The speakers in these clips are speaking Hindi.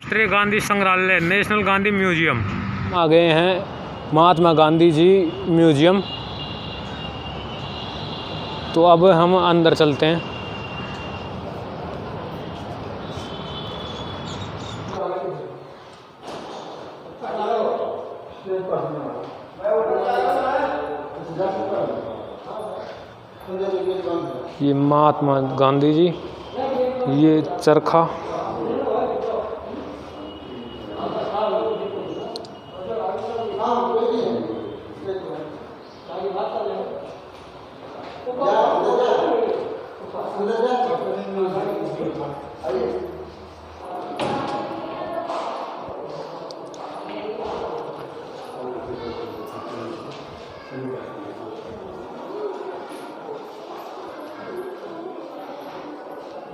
राष्ट्रीय गांधी संग्रहालय नेशनल गांधी म्यूजियम आ गए हैं महात्मा गांधी जी म्यूजियम। तो अब हम अंदर चलते हैं। ये महात्मा गांधी जी, ये चरखा,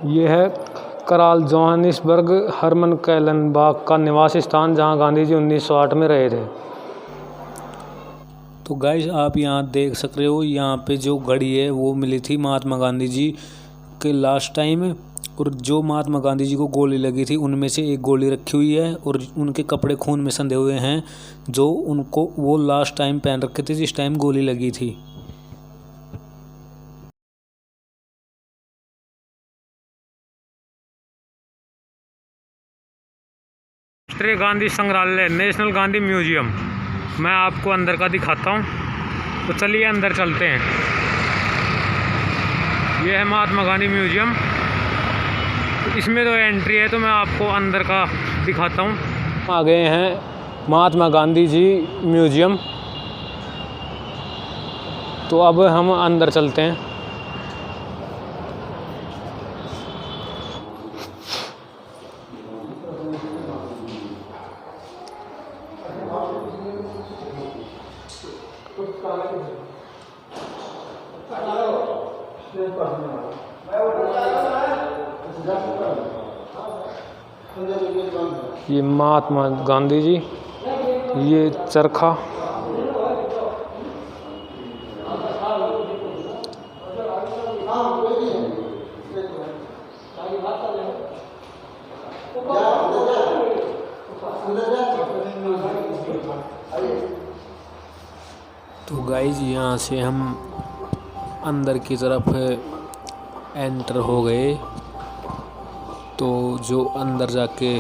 ये है कराल जोहानिसबर्ग हरमन कैलनबाग का निवास स्थान, जहां गांधी जी 1908 में रहे थे। तो गाइस आप यहाँ देख सक रहे हो, यहाँ पे जो घड़ी है वो मिली थी महात्मा गांधी जी के लास्ट टाइम। और जो महात्मा गांधी जी को गोली लगी थी उनमें से एक गोली रखी हुई है और उनके कपड़े खून में संधे हुए हैं, जो उनको वो लास्ट टाइम पहन रखे थे जिस टाइम गोली लगी थी। राष्ट्रीय गांधी संग्रहालय नेशनल गांधी म्यूजियम मैं आपको अंदर का दिखाता हूँ। तो चलिए अंदर चलते हैं। यह है महात्मा गांधी म्यूजियम। इसमें तो एंट्री है, तो मैं आपको अंदर का दिखाता हूँ। आ गए हैं महात्मा गांधी जी म्यूजियम। तो अब हम अंदर चलते हैं। ये महात्मा गांधी जी, ये चरखा, तो गाइज यहाँ से हम अंदर की तरफ एंटर हो गए। तो जो अंदर जाके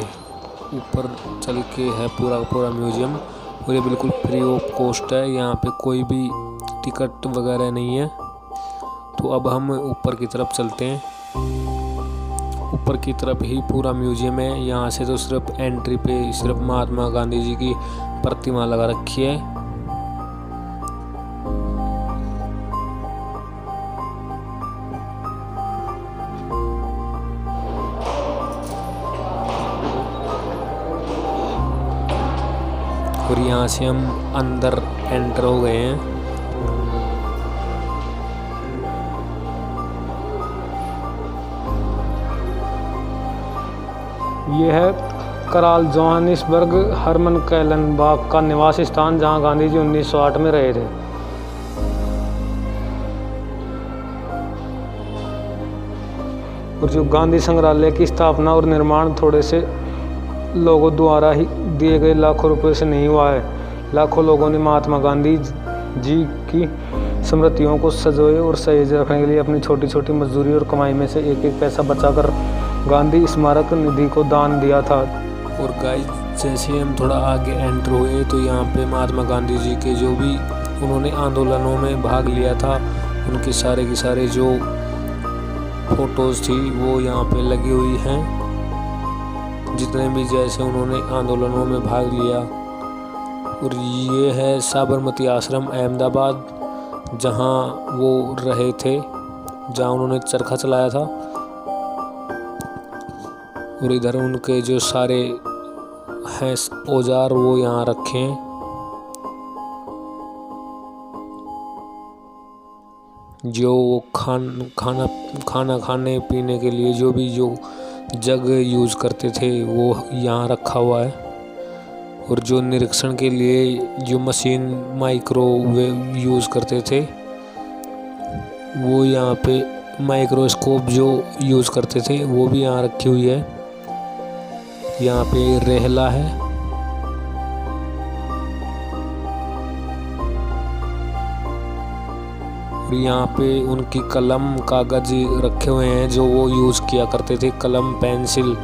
ऊपर चल के है पूरा पूरा म्यूजियम, और ये बिल्कुल फ्री ऑफ कॉस्ट है, यहाँ पे कोई भी टिकट वगैरह नहीं है। तो अब हम ऊपर की तरफ चलते हैं। ऊपर की तरफ ही पूरा म्यूजियम है। यहाँ से तो सिर्फ एंट्री पे सिर्फ महात्मा गांधी जी की प्रतिमा लगा रखी है। और यहाँ से हम अंदर एंटर हो गए हैं। ये है कराल जोहानिसबर्ग हरमन कैलनबाग का निवास स्थान, जहां गांधी जी 1908 में रहे थे। और जो गांधी संग्रहालय की स्थापना और निर्माण थोड़े से लोगों द्वारा ही दिए गए लाखों रुपए से नहीं हुआ है। लाखों लोगों ने महात्मा गांधी जी की स्मृतियों को संजोए और सहेज रखने के लिए अपनी छोटी छोटी मजदूरी और कमाई में से एक एक पैसा बचाकर गांधी स्मारक निधि को दान दिया था। और गाइस जैसे हम थोड़ा आगे एंटर हुए तो यहाँ पे महात्मा गांधी जी के जो भी उन्होंने आंदोलनों में भाग लिया था, उनके सारे के सारे जो फोटोज़ थी वो यहाँ पे लगी हुई हैं। जितने भी जैसे उन्होंने आंदोलनों में भाग लिया। और ये है साबरमती आश्रम अहमदाबाद, जहाँ वो रहे थे, जहाँ उन्होंने चरखा चलाया था। और इधर उनके जो सारे हैं औजार वो यहाँ रखे हैं। जो वो खाना खाने पीने के लिए जो भी जो जग यूज़ करते थे वो यहाँ रखा हुआ है। और जो निरीक्षण के लिए जो मशीन माइक्रोवेव यूज़ करते थे वो यहाँ पे माइक्रोस्कोप जो यूज़ करते थे वो भी यहाँ रखी हुई है। यहाँ पे रेहला है। और यहाँ पे उनकी कलम कागज रखे हुए हैं जो वो यूज़ किया करते थे, कलम पेंसिल।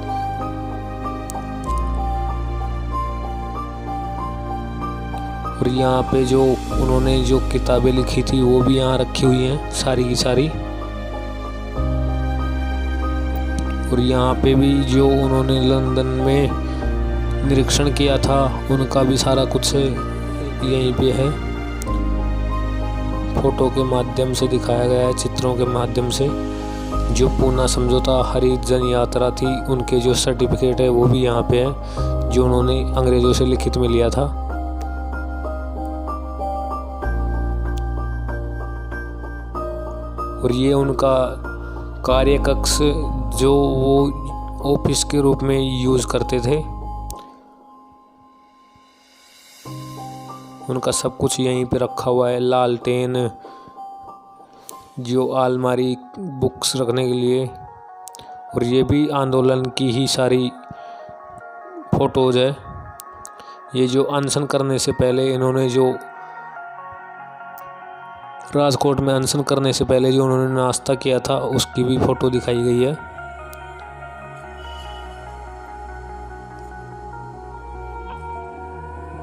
और यहाँ पे जो उन्होंने जो किताबें लिखी थी वो भी यहाँ रखी हुई हैं सारी की सारी। और यहाँ पे भी जो उन्होंने लंदन में निरीक्षण किया था उनका भी सारा कुछ यहीं पे है, फोटो के माध्यम से दिखाया गया है, चित्रों के माध्यम से। जो पूना समझौता हरित जन यात्रा थी उनके जो सर्टिफिकेट है वो भी यहाँ पे है, जो उन्होंने अंग्रेजों से लिखित में लिया था। और ये उनका कार्य कक्ष जो वो ऑफिस के रूप में यूज़ करते थे, उनका सब कुछ यहीं पे रखा हुआ है। लालटेन, जो अलमारी बुक्स रखने के लिए। और ये भी आंदोलन की ही सारी फोटोज है। ये जो अनशन करने से पहले इन्होंने जो राजकोट में अनशन करने से पहले जो उन्होंने नाश्ता किया था उसकी भी फोटो दिखाई गई है।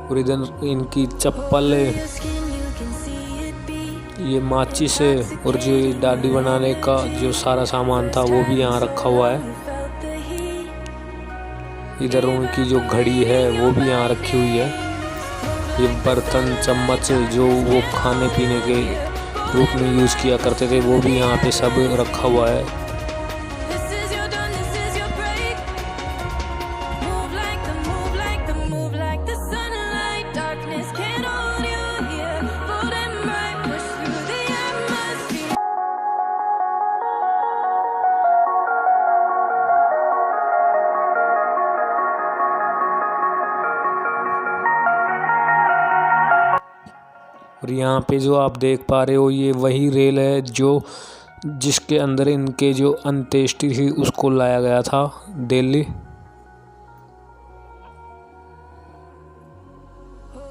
और इधर इनकी चप्पल, ये माचिस और जो ये दाढ़ी बनाने का जो सारा सामान था वो भी यहाँ रखा हुआ है। इधर उनकी जो घड़ी है वो भी यहाँ रखी हुई है। ये बर्तन चम्मच जो वो खाने पीने के रूप में यूज़ किया करते थे वो भी यहाँ पे सब रखा हुआ है। और यहाँ पे जो आप देख पा रहे हो ये वही रेल है जो जिसके अंदर इनके जो अंत्येष्टि थी उसको लाया गया था दिल्ली।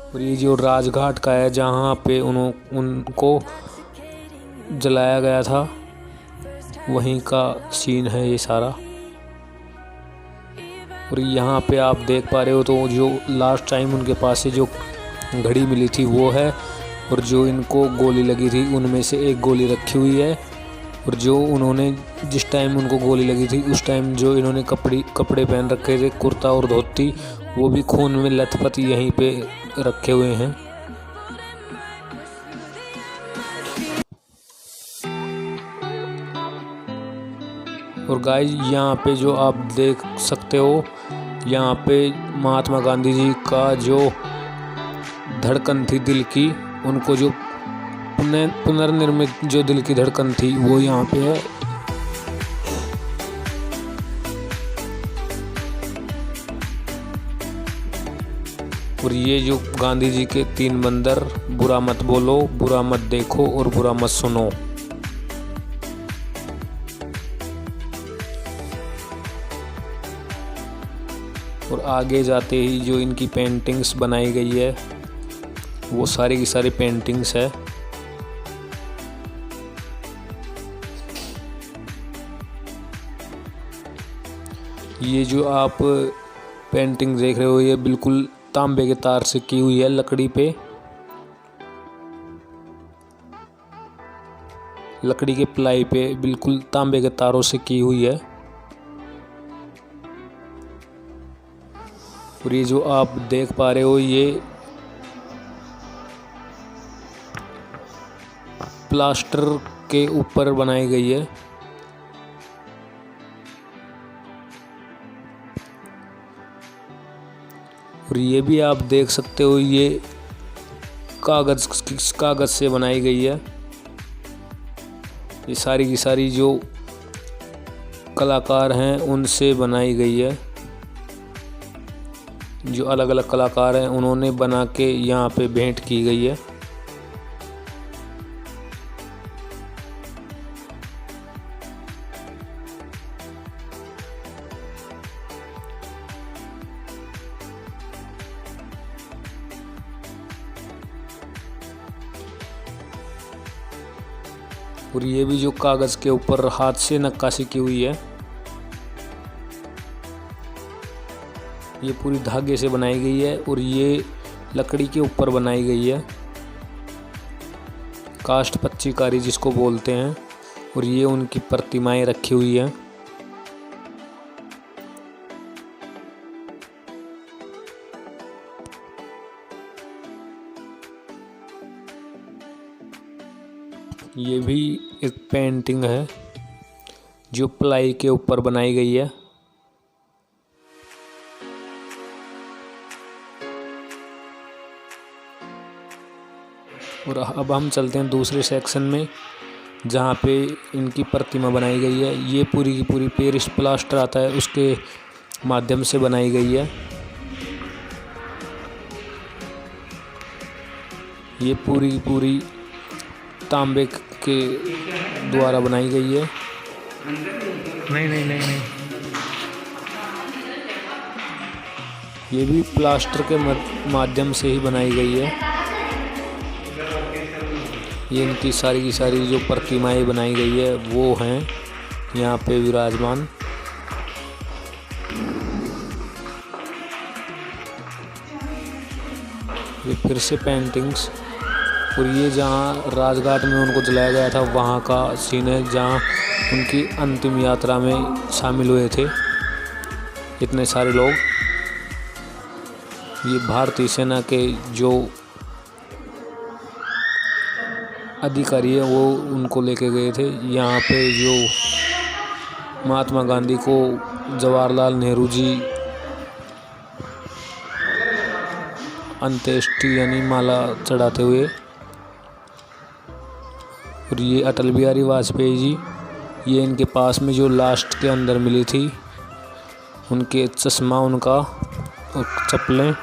और ये जो राजघाट का है जहाँ पे उनको जलाया गया था वहीं का सीन है ये सारा। और यहाँ पे आप देख पा रहे हो तो जो लास्ट टाइम उनके पास से जो घड़ी मिली थी वो है, और जो इनको गोली लगी थी उनमें से एक गोली रखी हुई है। और जो उन्होंने जिस टाइम उनको गोली लगी थी उस टाइम जो इन्होंने कपड़े पहन रखे थे, कुर्ता और धोती, वो भी खून में लथपथ यहीं पे रखे हुए हैं। और गाइस यहाँ पे जो आप देख सकते हो यहाँ पे महात्मा गांधी जी का जो धड़कन थी दिल की, उनको जो पुनर्निर्मित जो दिल की धड़कन थी वो यहाँ पे है। और ये जो गांधी जी के 3 बंदर, बुरा मत बोलो, बुरा मत देखो और बुरा मत सुनो। और आगे जाते ही जो इनकी पेंटिंग्स बनाई गई है वो सारी की सारी पेंटिंग्स है। ये जो आप पेंटिंग देख रहे हो ये बिल्कुल तांबे के तार से की हुई है, लकड़ी पे, लकड़ी के प्लाई पे बिल्कुल तांबे के तारों से की हुई है। और ये जो आप देख पा रहे हो ये प्लास्टर के ऊपर बनाई गई है। और ये भी आप देख सकते हो ये कागज से बनाई गई है। ये सारी की सारी जो कलाकार हैं उनसे बनाई गई है। जो अलग अलग कलाकार हैं उन्होंने बना के यहाँ पे भेंट की गई है। और ये भी जो कागज़ के ऊपर हाथ से नक्काशी की हुई है, ये पूरी धागे से बनाई गई है और ये लकड़ी के ऊपर बनाई गई है, काष्ठ पच्चीकारी जिसको बोलते हैं। और ये उनकी प्रतिमाएं रखी हुई हैं। ये भी एक पेंटिंग है जो प्लाई के ऊपर बनाई गई है। और अब हम चलते हैं दूसरे सेक्शन में जहाँ पे इनकी प्रतिमा बनाई गई है। ये पूरी की पूरी पेरिस प्लास्टर आता है उसके माध्यम से बनाई गई है। ये पूरी की पूरी तांबे के द्वारा बनाई गई है। नहीं। ये भी प्लास्टर के माध्यम से ही बनाई गई है। ये इनकी सारी की सारी जो प्रतिमाएं बनाई गई है वो हैं यहाँ पे विराजमान। ये फिर से पेंटिंग्स। और ये जहाँ राजघाट में उनको जलाया गया था वहाँ का सीन है, जहाँ उनकी अंतिम यात्रा में शामिल हुए थे इतने सारे लोग। ये भारतीय सेना के जो अधिकारी है वो उनको लेके गए थे। यहाँ पे जो महात्मा गांधी को जवाहरलाल नेहरू जी अंत्येष्टि यानी माला चढ़ाते हुए। और ये अटल बिहारी वाजपेयी जी, ये इनके पास में जो लास्ट के अंदर मिली थी, उनके चश्मा उनका और चप्पलें,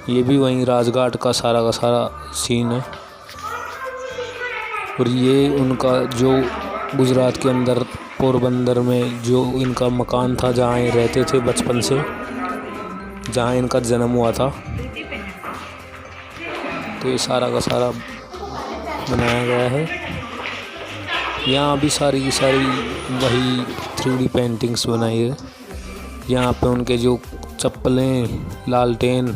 ये भी वहीं राजघाट का सारा सीन है। और ये उनका जो गुजरात के अंदर पोरबंदर में जो इनका मकान था जहाँ ये रहते थे बचपन से, जहाँ इनका जन्म हुआ था, तो ये सारा का सारा बनाया गया है। यहाँ भी सारी की सारी वही 3D पेंटिंग्स बनाई है। यहाँ पे उनके जो चप्पलें, लालटेन,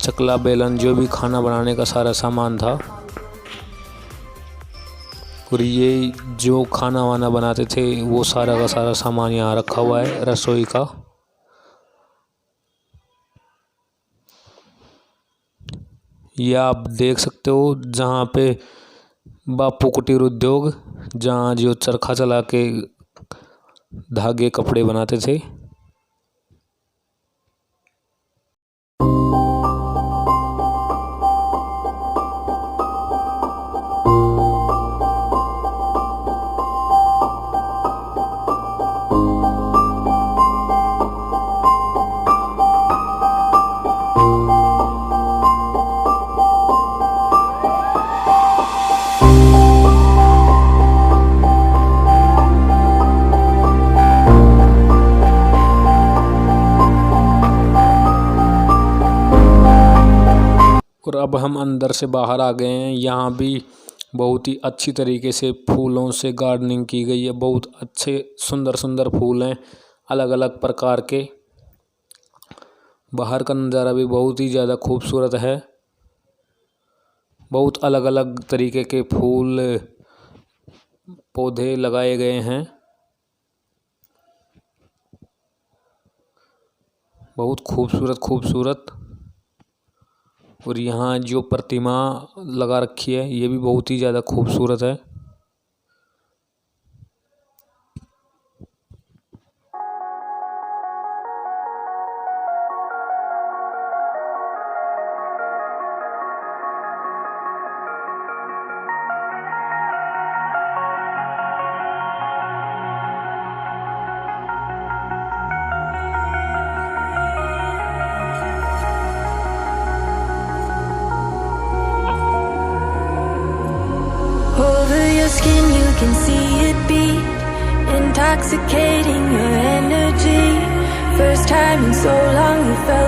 चकला बेलन, जो भी खाना बनाने का सारा सामान था। और ये जो खाना वाना बनाते थे वो सारा का सारा सामान यहाँ रखा हुआ है रसोई का। ये आप देख सकते हो जहाँ पे बापू कुटीर उद्योग, जहाँ जो चरखा चला के धागे कपड़े बनाते थे। और अब हम अंदर से बाहर आ गए हैं। यहाँ भी बहुत ही अच्छी तरीके से फूलों से गार्डनिंग की गई है। बहुत अच्छे सुंदर सुंदर फूल हैं अलग अलग प्रकार के। बाहर का नज़ारा भी बहुत ही ज़्यादा खूबसूरत है। बहुत अलग अलग तरीके के फूल पौधे लगाए गए हैं। बहुत खूबसूरत। और यहाँ जो प्रतिमा लगा रखी है ये भी बहुत ही ज़्यादा खूबसूरत है। Skin, you can see it beat, intoxicating your energy. First time in so long you felt